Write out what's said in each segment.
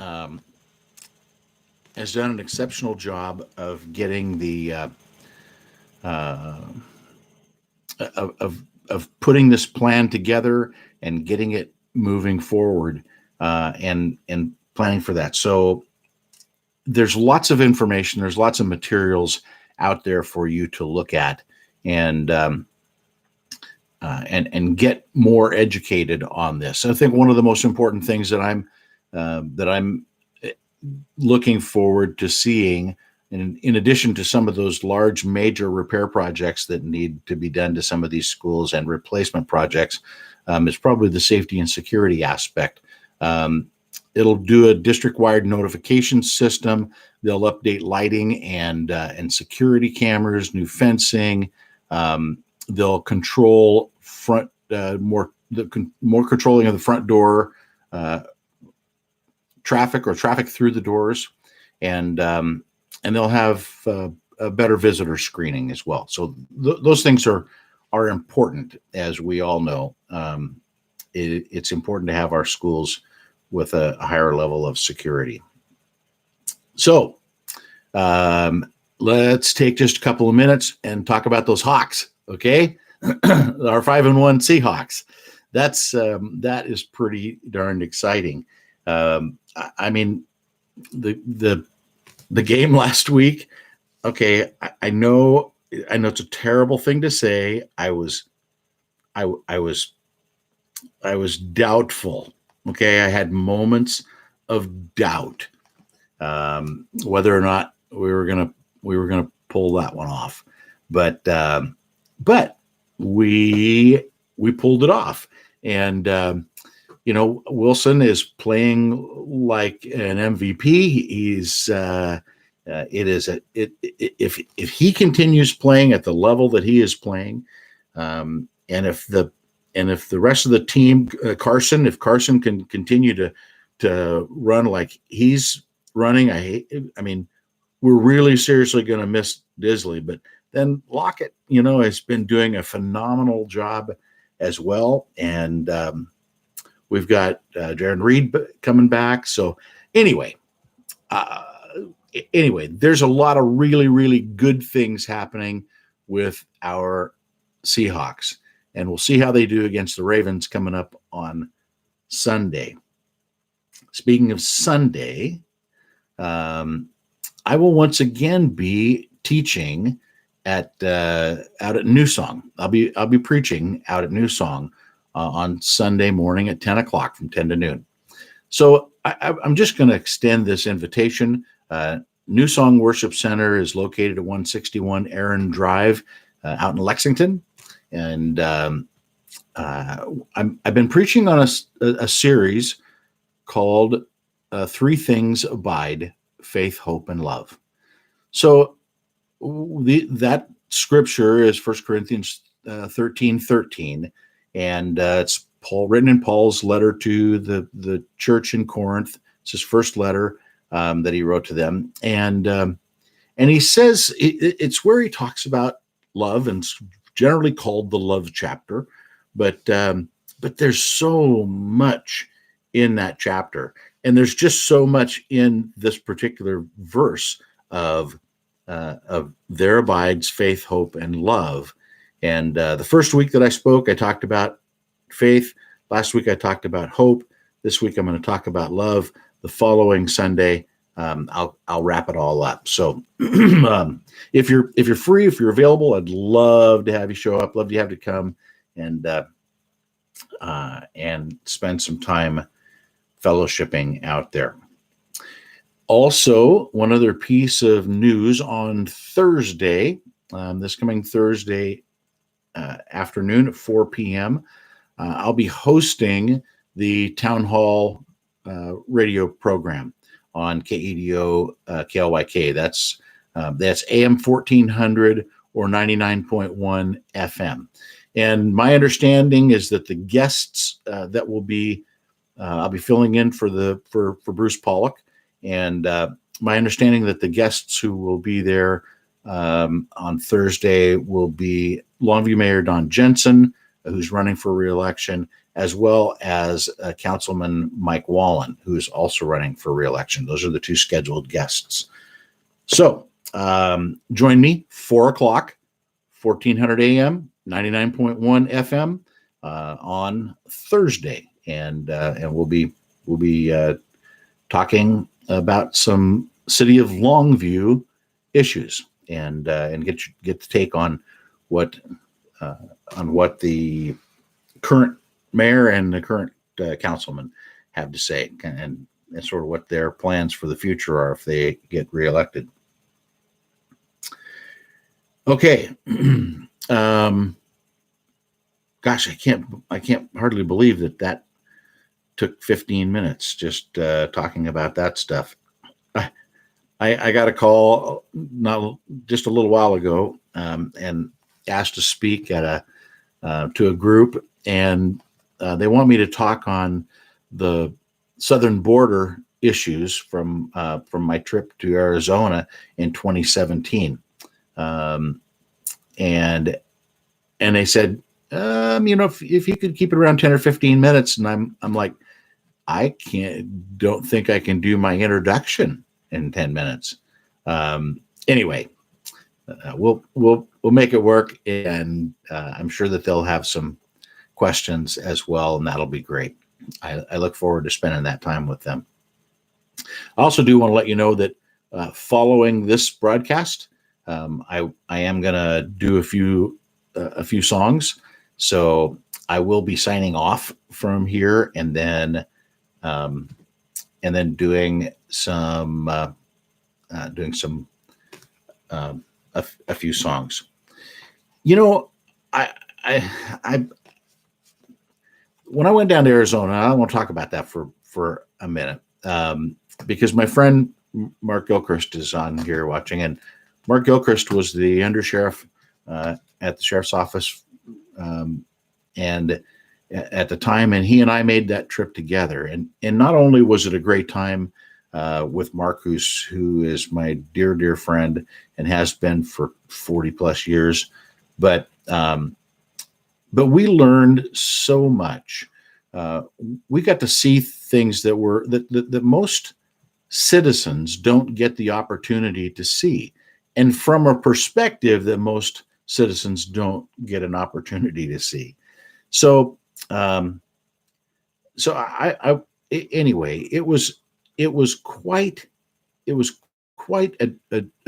um, has done an exceptional job of getting the uh, of putting this plan together and getting it moving forward, and planning for that. So there's lots of information, there's lots of materials out there for you to look at, and and get more educated on this. I think one of the most important things that I'm looking forward to seeing, in addition to some of those large major repair projects that need to be done to some of these schools and replacement projects, is probably the safety and security aspect. Um, It'll do a district-wide notification system. They'll update lighting and security cameras, new fencing. They'll control front more controlling of the front door uh, traffic through the doors, and they'll have a better visitor screening as well. So those things are important, as we all know. It's important to have our schools with a higher level of security. So let's take just a couple of minutes and talk about those Hawks. Okay, our 5-1 Seahawks. That is pretty darn exciting. I mean, the game last week. Okay, I know it's a terrible thing to say. I was doubtful. Okay, I had moments of doubt, whether or not we were gonna pull that one off, but we pulled it off, and Wilson is playing like an MVP. He's if he continues playing at the level that he is playing, and if the rest of the team, if Carson can continue to run like he's running, I mean, we're really seriously going to miss Disley. But then Lockett, has been doing a phenomenal job as well, and we've got Jaron Reed coming back. So anyway, there's a lot of really, really good things happening with our Seahawks, and we'll see how they do against the Ravens coming up on Sunday. Speaking of Sunday, I will once again be teaching out at New Song. I'll be preaching out at New Song on Sunday morning at 10 o'clock from 10 to noon. So I'm just going to extend this invitation. New Song Worship Center is located at 161 Aaron Drive out in Lexington. And I've been preaching on a series called Three Things Abide: Faith, Hope, and Love. So that scripture is 1 Corinthians 13:13, and it's written in Paul's letter to the church in Corinth. It's his first letter that he wrote to them, and he says it's where he talks about love, and it's generally called the love chapter, but there's so much in that chapter, and there's just so much in this particular verse of there abides faith, hope, and love. And the first week that I spoke, I talked about faith. Last week I talked about hope. This week I'm going to talk about love. The following Sunday, I'll wrap it all up. So if you're free, if you're available, I'd love to have you show up. Love to have you come and spend some time fellowshipping out there. Also, one other piece of news: on Thursday, this coming Thursday afternoon at 4 p.m., I'll be hosting the Town Hall radio program on KEDO KLYK. That's AM 1400 or 99.1 FM. And my understanding is that the guests that will be, I'll be filling in for Bruce Pollock. And my understanding that the guests who will be there on Thursday will be Longview Mayor Don Jensen, who's running for re-election, as well as Councilman Mike Wallen, who is also running for reelection. Those are the two scheduled guests. So join me 4 o'clock, 1400 AM, 99.1 FM on Thursday, and we'll be talking about some City of Longview issues and get the take on what the current mayor and the current councilman have to say, and sort of what their plans for the future are if they get reelected. Okay. Gosh, I can't hardly believe that took 15 minutes just talking about that stuff. I got a call not just a little while ago and asked to speak at to a group, and they want me to talk on the southern border issues from my trip to Arizona in 2017, and they said, if you could keep it around 10 or 15 minutes, and I'm like, don't think I can do my introduction in 10 minutes. Anyway, we'll make it work, and I'm sure that they'll have some questions as well, and that'll be great. I look forward to spending that time with them. I also do want to let you know that following this broadcast, I am going to do a few songs. So I will be signing off from here, and then doing some a few songs. I when I went down to Arizona, I want to talk about that for a minute, because my friend Mark Gilchrist is on here watching, and Mark Gilchrist was the undersheriff at the sheriff's office, and at the time, and he and I made that trip together, and not only was it a great time with Mark, who is my dear friend and has been for 40 plus years, but we learned so much. We got to see things that most citizens don't get the opportunity to see, and from a perspective that most citizens don't get an opportunity to see. So, anyway, it was quite a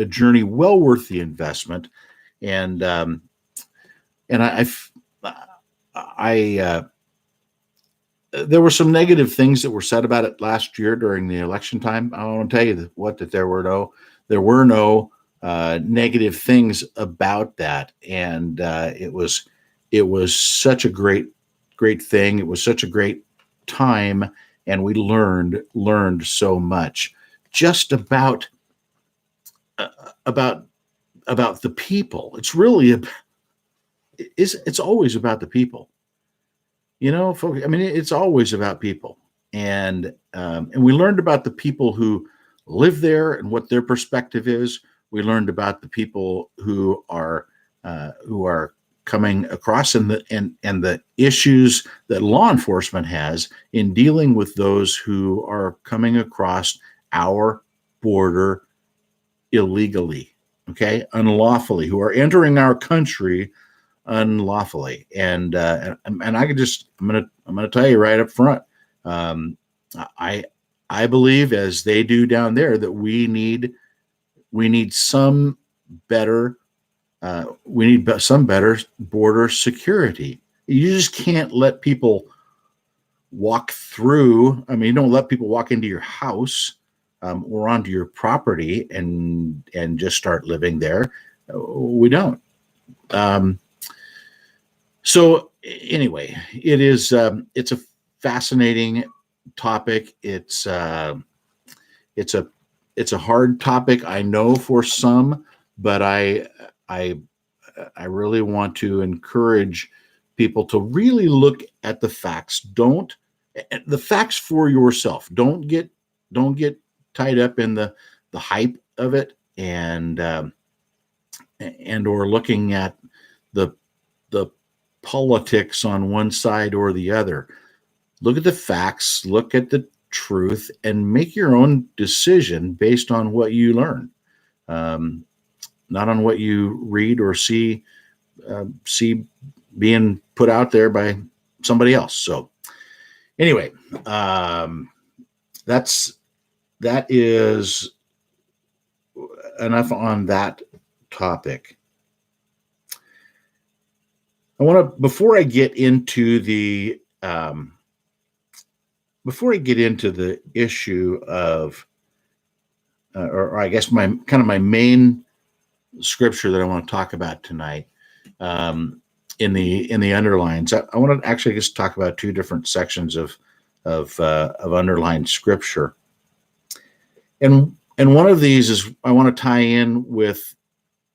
journey, well worth the investment, and there were some negative things that were said about it last year during the election time. I want to tell you that there were no negative things about that, and it was such a great thing. It was such a great time, and we learned so much just about the people. It's really it's always about the people. Folks, I mean, it's always about people, and we learned about the people who live there and what their perspective is. We learned about the people who are coming across, and the issues that law enforcement has in dealing with those who are coming across our border illegally, unlawfully, who are entering our country unlawfully. And I'm gonna tell you right up front, I believe, as they do down there, that we need some better border security. You just can't let people walk through. I mean, you don't let people walk into your house or onto your property and just start living there. We don't. So anyway, it's a fascinating topic. It's a hard topic, I know, for some, but I really want to encourage people to really look at the facts. The facts for yourself. Don't get tied up in the hype of it and or looking at the politics on one side or the other. Look at the facts, look at the truth, and make your own decision based on what you learn, um, not on what you read or see being put out there by somebody else. So anyway, um, that is enough on that topic. I want to before I get into the issue of, or I guess my main scripture that I want to talk about tonight, in the underlines. I want to actually just talk about two different sections of underlined scripture, and one of these is I want to tie in with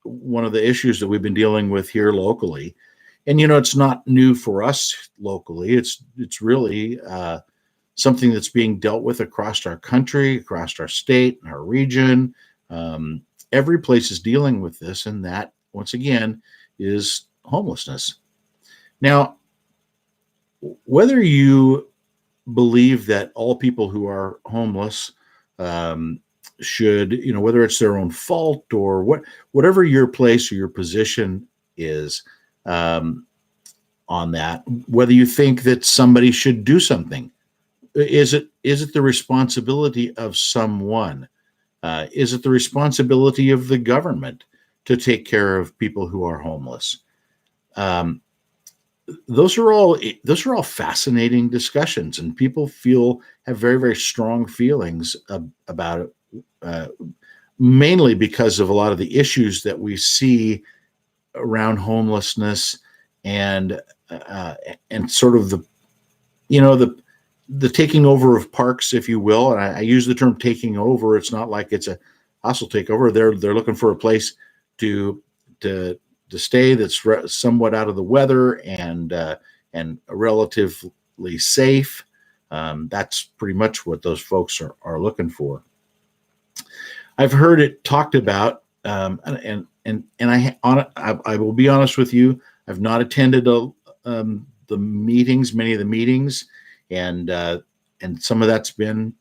one of the issues that we've been dealing with here locally. And it's not new for us locally. It's really something that's being dealt with across our country, across our state, our region. Every place is dealing with this, and that, once again, is homelessness. Now, whether you believe that all people who are homeless should, whether it's their own fault or whatever your place or your position is on that, whether you think that somebody should do something, is it the responsibility of someone? Is it the responsibility of the government to take care of people who are homeless? Those are all fascinating discussions, and people have very, very strong feelings about it, mainly because of a lot of the issues that we see around homelessness and sort of the taking over of parks, if you will. And I use the term taking over. It's not like it's a hostile takeover. They're looking for a place to stay that's somewhat out of the weather and relatively safe. That's pretty much what those folks are looking for. I've heard it talked about, and I will be honest with you. I've not attended many of the meetings, and some of that's been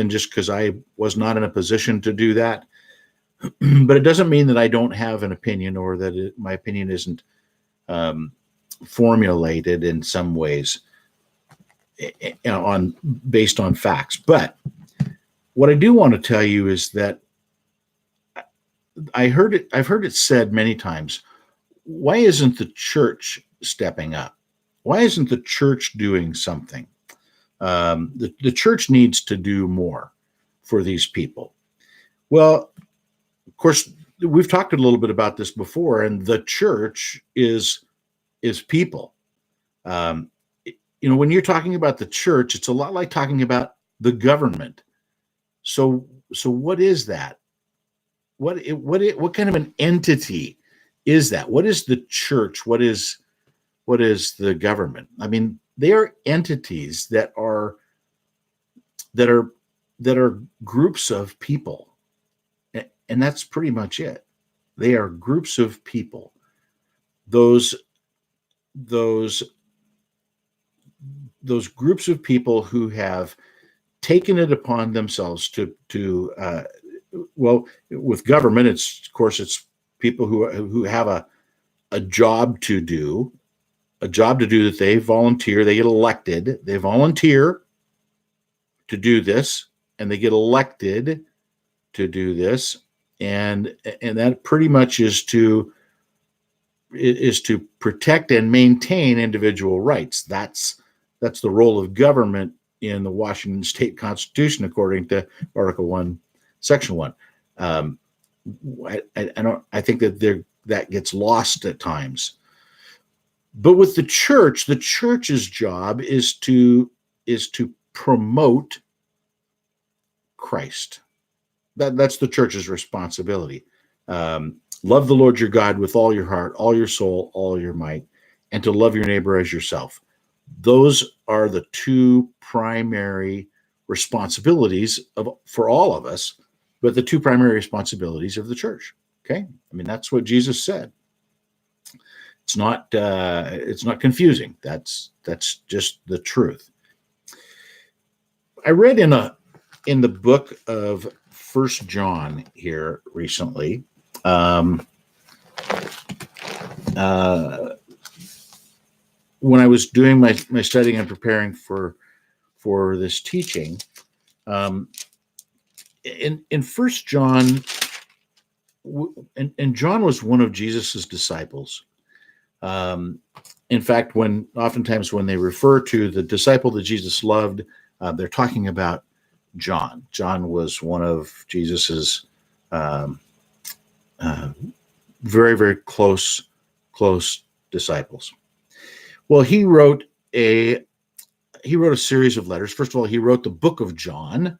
just because I was not in a position to do that. But it doesn't mean that I don't have an opinion, or that my opinion isn't formulated in some ways, based on facts. But what I do want to tell you is that I've heard it said many times. Why isn't the church stepping up? Why isn't the church doing something? The church needs to do more for these people. Well, of course, we've talked a little bit about this before, and the church is people. When you're talking about the church, it's a lot like talking about the government. So what is that? What kind of an entity is that? What is the church? What is the government? I mean, they are entities that are groups of people, and that's pretty much it. They are groups of people. Those groups of people who have taken it upon themselves to with government, it's people who have a job to do, that they volunteer, they get elected, they volunteer to do this, and they get elected to do this, and that pretty much is to protect and maintain individual rights. That's the role of government in the Washington State Constitution, according to Article 1, Section 1. I think that gets lost at times. But with the church's job is to promote Christ. That's the church's responsibility. Love the Lord your God with all your heart, all your soul, all your might, and to love your neighbor as yourself. Those are the two primary responsibilities for all of us, but the two primary responsibilities of the church. Okay? I mean, that's what Jesus said. It's not confusing. That's just the truth. I read in the book of First John here recently. Um, when I was doing my studying and preparing for this teaching, um, in First John, and John was one of Jesus's disciples. Um, in fact, oftentimes when they refer to the disciple that Jesus loved, they're talking about John. John was one of Jesus's um, uh, very, very close disciples. Well, he wrote a series of letters. First of all, he wrote the book of John,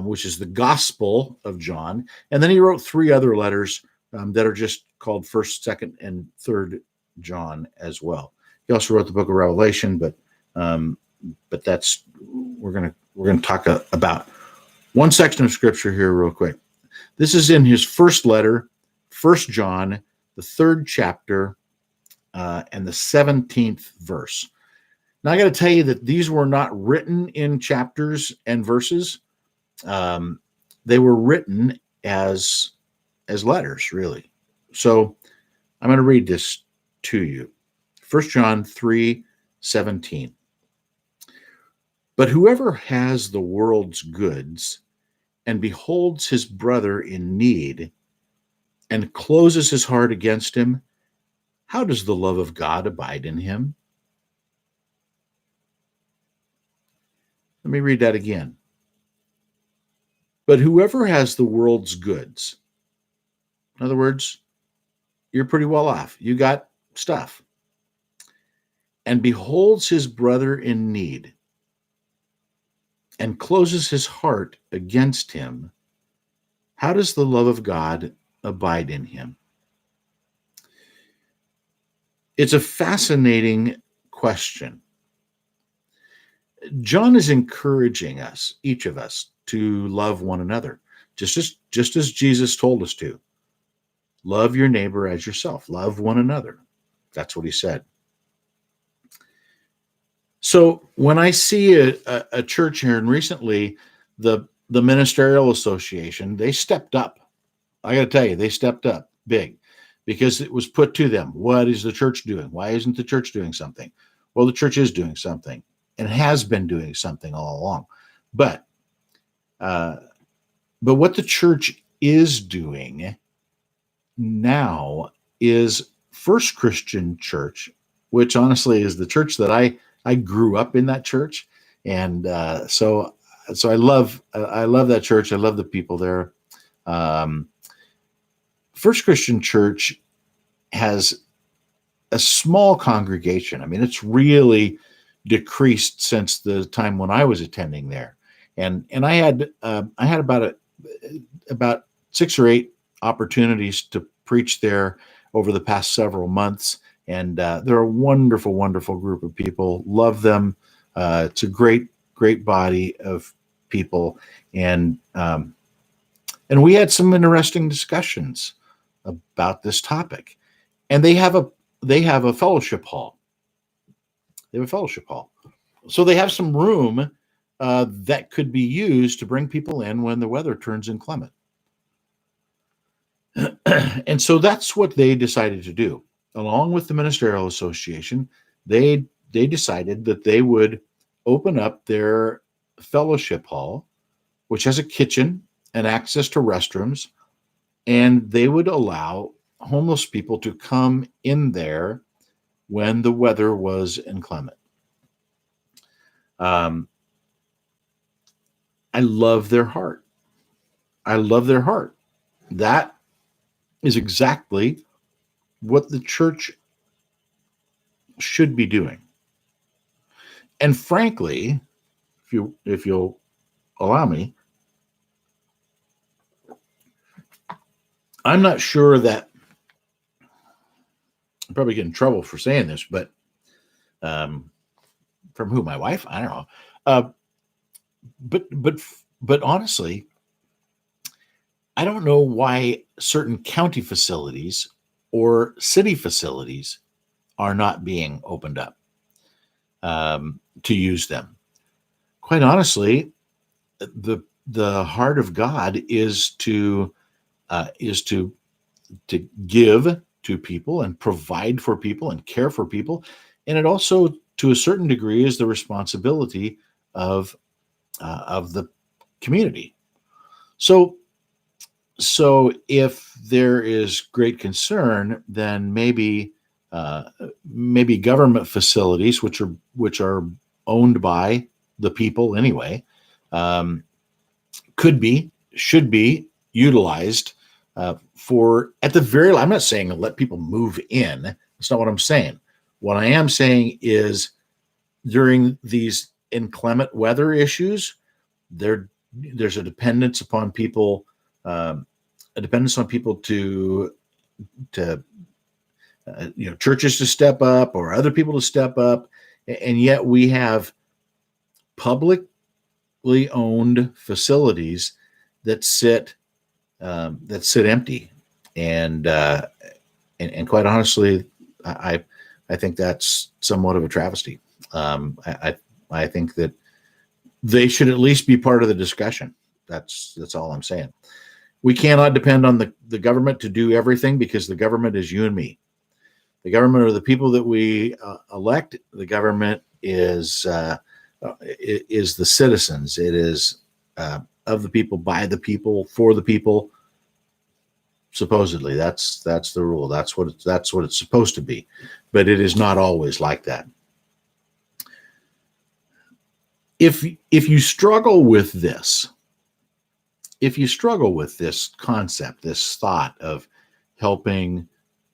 which is the Gospel of John, and then he wrote three other letters that are just called First, Second, and Third John as well. He also wrote the book of Revelation, but that's we're gonna talk about one section of Scripture here real quick. This is in his first letter, First John, the third chapter, and the 17th verse. Now, I got to tell you that these were not written in chapters and verses. They were written as letters, really. So I'm going to read this to you. 1 John 3:17. But whoever has the world's goods and beholds his brother in need and closes his heart against him, how does the love of God abide in him? Let me read that again. But whoever has the world's goods, in other words, you're pretty well off, you got stuff, and beholds his brother in need and closes his heart against him, how does the love of God abide in him? It's a fascinating question. John is encouraging us, each of us, to love one another, just as Jesus told us to. Love your neighbor as yourself. Love one another. That's what he said. So when I see a church here, and recently the Ministerial Association, they stepped up. I got to tell you, they stepped up big because it was put to them. What is the church doing? Why isn't the church doing something? Well, the church is doing something and has been doing something all along. But what the church is doing now is First Christian Church, which honestly is the church that I grew up in, that church, and so I love that church. I love the people there. First Christian Church has a small congregation. I mean, it's really decreased since the time when I was attending there, and I had about 6 or 8 opportunities to preach there over the past several months, and they're a wonderful, wonderful group of people. Love them. It's a great body of people, and we had some interesting discussions about this topic. And they have a fellowship hall. They have a fellowship hall, so they have some room that could be used to bring people in when the weather turns inclement. And so that's what they decided to do. Along with the Ministerial Association, they decided that they would open up their fellowship hall, which has a kitchen and access to restrooms, and they would allow homeless people to come in there when the weather was inclement. I love their heart. I love their heart. That is exactly what the church should be doing. And frankly, if you'll allow me, I'm not sure that I'm probably get in trouble for saying this, but from who? My wife? I don't know. But honestly, I don't know why certain county facilities or city facilities are not being opened up to use them. Quite honestly, the heart of God is to give to people and provide for people and care for people, and it also, to a certain degree, is the responsibility of the community. So if there is great concern, then maybe government facilities, which are owned by the people anyway, um, should be utilized for, at the very. I'm not saying let people move in. That's not what I'm saying. What I am saying is, during these inclement weather issues, there's a dependence upon people, to churches to step up, or other people to step up, and yet we have publicly owned facilities that sit empty, and quite honestly, I think that's somewhat of a travesty. I think that they should at least be part of the discussion. That's all I'm saying. We cannot depend on the government to do everything, because the government is you and me. The government are the people that we elect. The government is the citizens. It is of the people, by the people, for the people. Supposedly, that's the rule. That's what it's supposed to be, but it is not always like that. If you struggle with this, concept, this thought of helping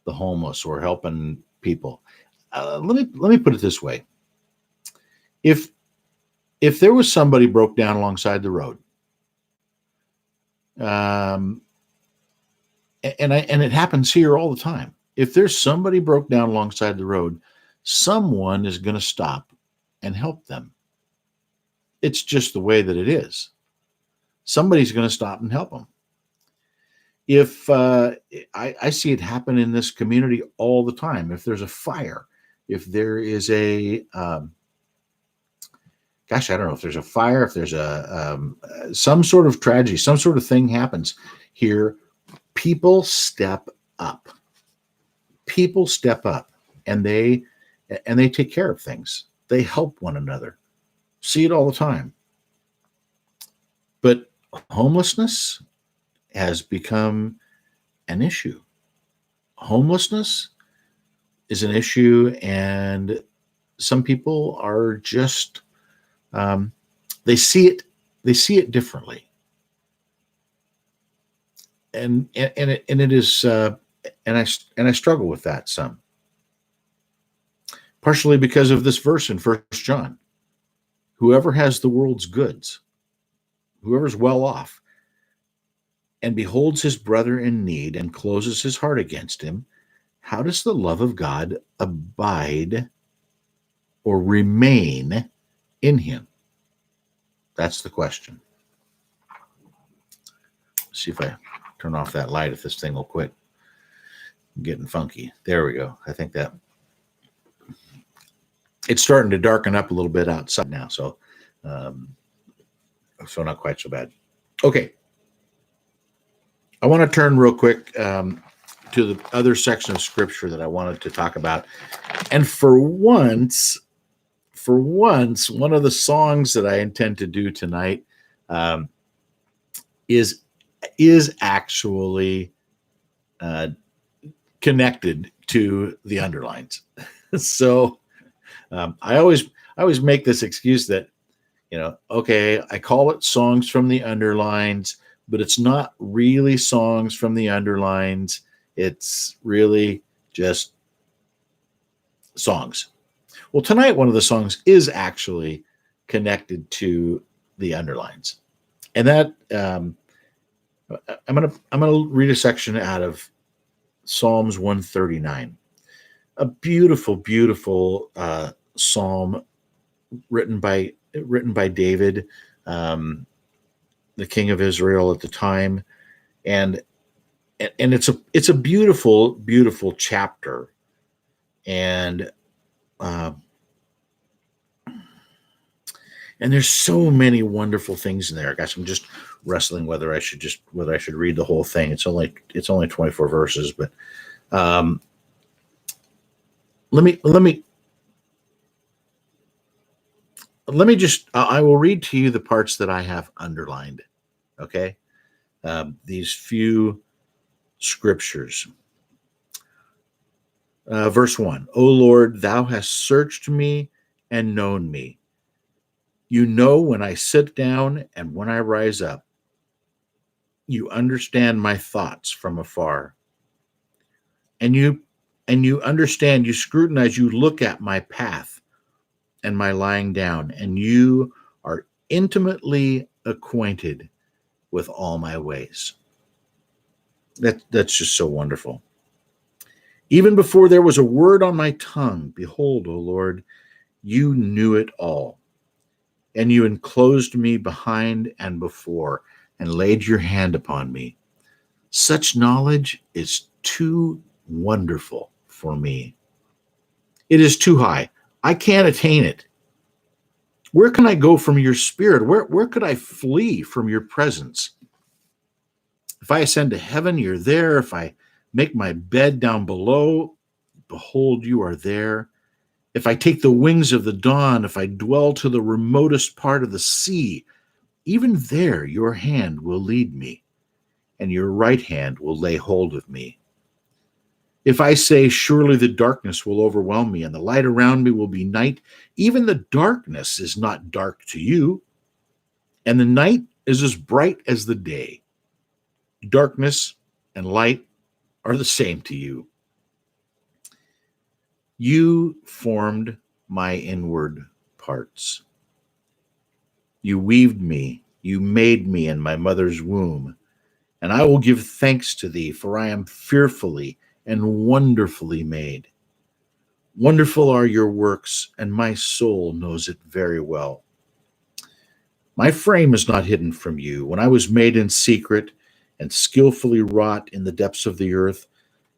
the homeless or helping people, let me put it this way: if there was somebody broke down alongside the road, and it happens here all the time. If there's somebody broke down alongside the road, someone is going to stop and help them. It's just the way that it is. Somebody's going to stop and help them. If I see it happen in this community all the time. If there's a fire, if there is a I don't know, if there's a fire, if there's some sort of tragedy, some sort of thing happens here, people step up. People step up, and they take care of things. They help one another. See it all the time. But homelessness has become an issue. Homelessness is an issue, and some people are just they see it differently, and it is and I struggle with that some, partially because of this verse in 1 John. Whoever has the world's goods, whoever's well off, and beholds his brother in need and closes his heart against him, how does the love of God abide or remain in him? That's the question. See if I turn off that light, if this thing will quit getting funky. There we go. I think that it's starting to darken up a little bit outside now, so not quite so bad. Okay. I want to turn real quick to the other section of scripture that I wanted to talk about. And for once, one of the songs that I intend to do tonight is actually connected to the Underlines. So I always make this excuse that, okay, I call it songs from the Underlines, but it's not really songs from the Underlines. It's really just songs. Well, tonight, one of the songs is actually connected to the Underlines, and that I'm gonna read a section out of Psalms 139, a beautiful, beautiful psalm written by David, the king of Israel at the time, and it's a beautiful, beautiful chapter And uh, and there's so many wonderful things in there. Gosh, I'm just wrestling whether I should read the whole thing. It's only 24 verses, but um, let me just I will read to you the parts that I have underlined. Okay, these few scriptures. Verse 1: O Lord, thou hast searched me and known me. You know when I sit down and when I rise up. You understand my thoughts from afar. And you understand, you scrutinize, you look at my path and my lying down, and you are intimately acquainted with all my ways. That's just so wonderful. Even before there was a word on my tongue, behold, O Lord, you knew it all. And you enclosed me behind and before, and laid your hand upon me. Such knowledge is too wonderful for me. It is too high. I can't attain it. Where can I go from your spirit? Where could I flee from your presence? If I ascend to heaven, you're there. If I make my bed down below, behold, you are there. If I take the wings of the dawn, if I dwell to the remotest part of the sea, even there your hand will lead me, and your right hand will lay hold of me. If I say, surely the darkness will overwhelm me, and the light around me will be night, even the darkness is not dark to you, and the night is as bright as the day. Darkness and light are the same to you. You formed my inward parts. You weaved me, you made me in my mother's womb. And I will give thanks to thee, for I am fearfully and wonderfully made. Wonderful are your works, and my soul knows it very well. My frame is not hidden from you. When I was made in secret and skillfully wrought in the depths of the earth,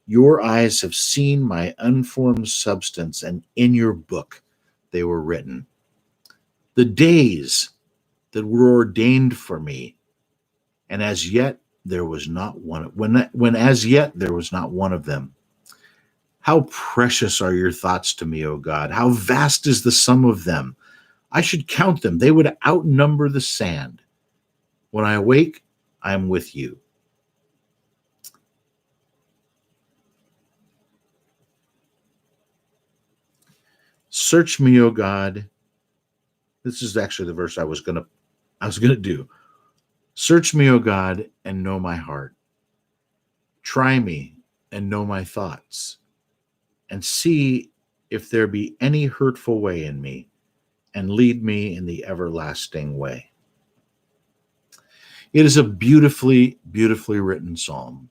your eyes have seen my unformed substance, and in your book they were written. The days that were ordained for me, and as yet there was not one, when as yet there was not one of them. How precious are your thoughts to me, O God! How vast is the sum of them! I should count them. They would outnumber the sand. When I awake, I am with you. Search me, O God. This is actually the verse I was gonna do. Search me, O God, and know my heart. Try me and know my thoughts, and see if there be any hurtful way in me, and lead me in the everlasting way. It is a beautifully, beautifully written psalm,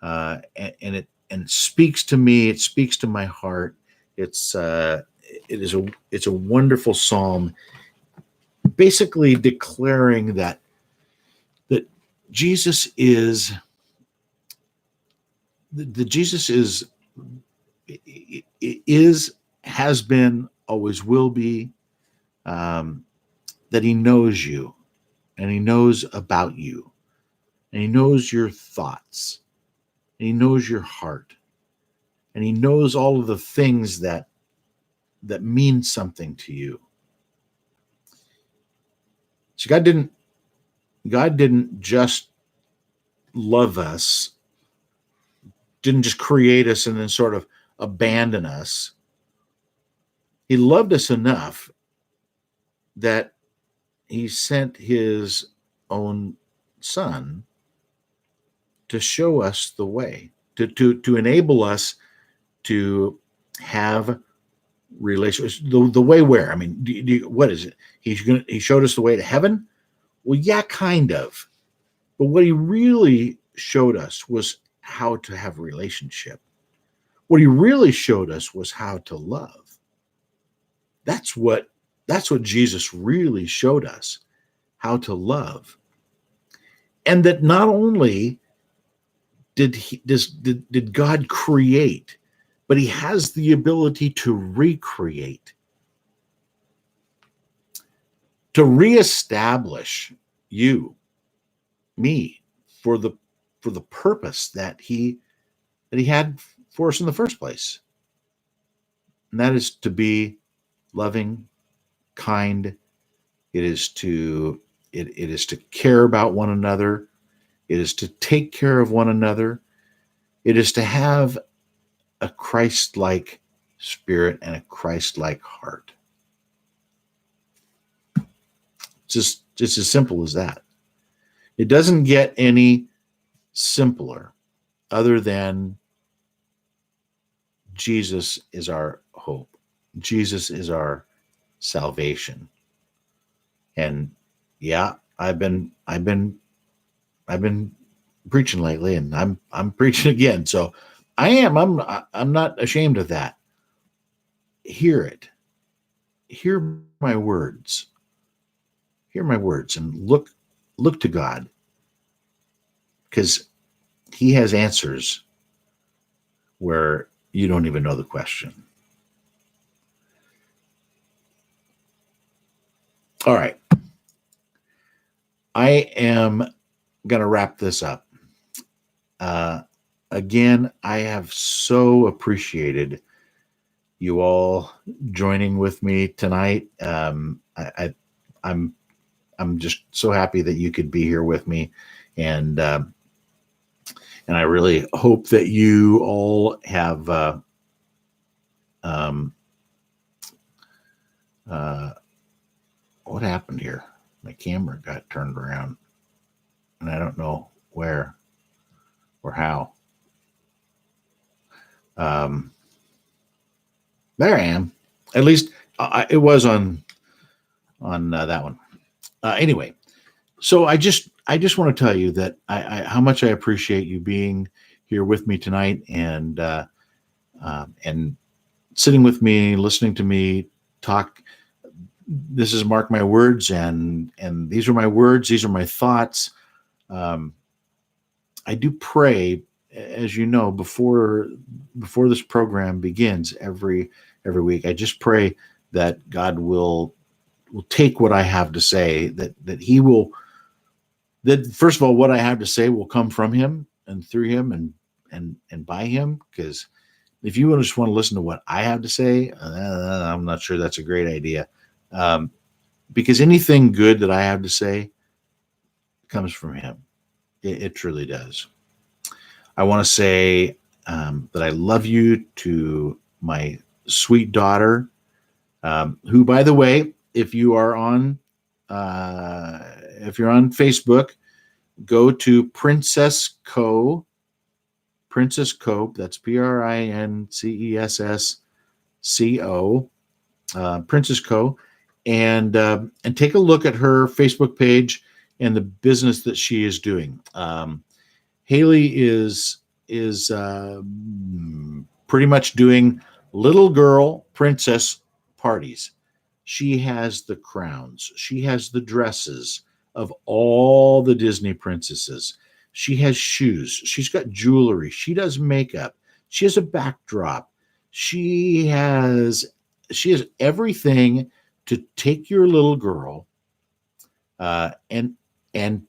and it speaks to me. It speaks to my heart. It's a wonderful psalm, basically declaring that Jesus is the Jesus is has been, always will be, that he knows you, and he knows about you, and he knows your thoughts, and he knows your heart, and he knows all of the things that mean something to you. So God didn't just love us, didn't just create us and then sort of abandon us. He loved us enough that he sent his own son to show us the way, to enable us to have relationships. The way where? I mean, what is it? He showed us the way to heaven? Well, yeah, kind of. But what he really showed us was how to have a relationship. What he really showed us was how to love. That's what Jesus really showed us, how to love. And that not only did God create but he has the ability to recreate, to reestablish you, me, for the purpose that he had for us in the first place. And that is to be loving, kind. It is to it is to care about one another. It is to take care of one another. It is to have a Christ-like spirit and a Christ-like heart. Just as simple as that. It doesn't get any simpler other than Jesus is our hope. Jesus is our salvation. And yeah, I've been preaching lately, and I'm preaching again. So I'm not ashamed of that. Hear it. Hear my words. Hear my words and look to God, because he has answers where you don't even know the question. All right. I am going to wrap this up. Again, I have so appreciated you all joining with me tonight. I'm just so happy that you could be here with me, and I really hope that you all have what happened here? My camera got turned around, and I don't know where or how. There I am. At least it was on that one. Anyway, so I just want to tell you that how much I appreciate you being here with me tonight, and sitting with me, listening to me talk. This is Mark My Words, and these are my words. These are my thoughts. I do pray, as you know, before this program begins every week. I just pray that God will take what I have to say, that he will, that first of all, what I have to say will come from him and through him and by him. Because if you just want to listen to what I have to say, I'm not sure that's a great idea. Because anything good that I have to say comes from him. It truly does. I want to say that I love you to my sweet daughter, who, by the way, if you're on Facebook, go to Princess Co. Princess Cope. That's PRINCESSCO. Princess Co. And take a look at her Facebook page and the business that she is doing. Haley is pretty much doing little girl princess parties. She has the crowns. She has the dresses of all the Disney princesses. She has shoes. She's got jewelry. She does makeup. She has a backdrop. She has everything to take your little girl and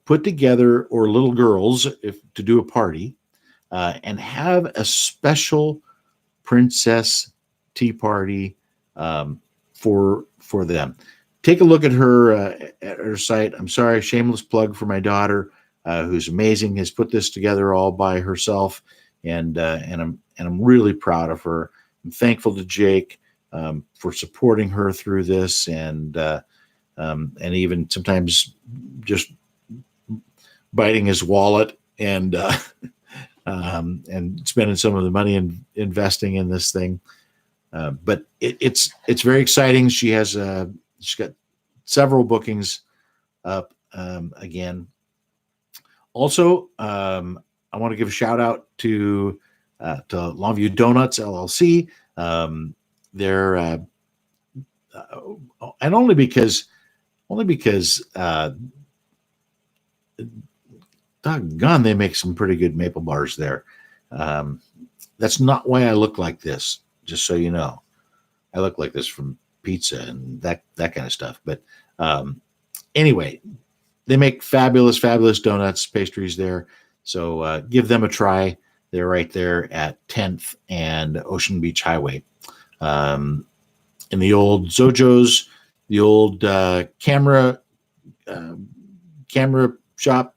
put together, or little girls, to do a party, and have a special princess tea party for them. Take a look at her site. I'm sorry, shameless plug for my daughter, who's amazing, has put this together all by herself, and I'm really proud of her. I'm thankful to Jake for supporting her through this, and even sometimes just biting his wallet and spending some of the money and investing in this thing. But it's very exciting. She's got several bookings up again. Also, I want to give a shout out to Longview Donuts LLC. They're and only because doggone, they make some pretty good maple bars there. That's not why I look like this, just so you know. I look like this from pizza and that kind of stuff. But anyway, they make fabulous donuts, pastries there. So give them a try. They're right there at 10th and Ocean Beach Highway. In the old Zojo's, the old camera shop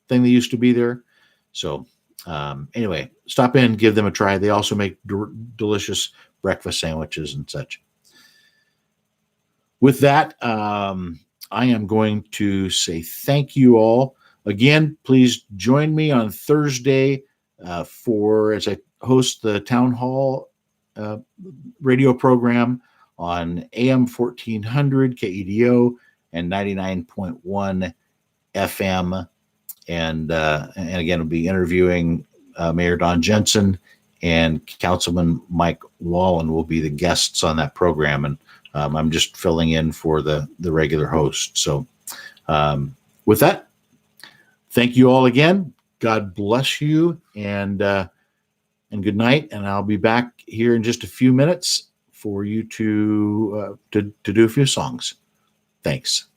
thing that used to be there. So anyway, stop in, give them a try. They also make delicious breakfast sandwiches and such. With that, I am going to say thank you all. Again, please join me on Thursday as I host the Town Hall radio program on AM 1400 KEDO and 99.1 FM. And again, I'll be interviewing Mayor Don Jensen and Councilman Mike Wallen will be the guests on that program. And I'm just filling in for the regular host. So with that, thank you all again. God bless you and good night. And I'll be back here in just a few minutes for you to do a few songs. Thanks.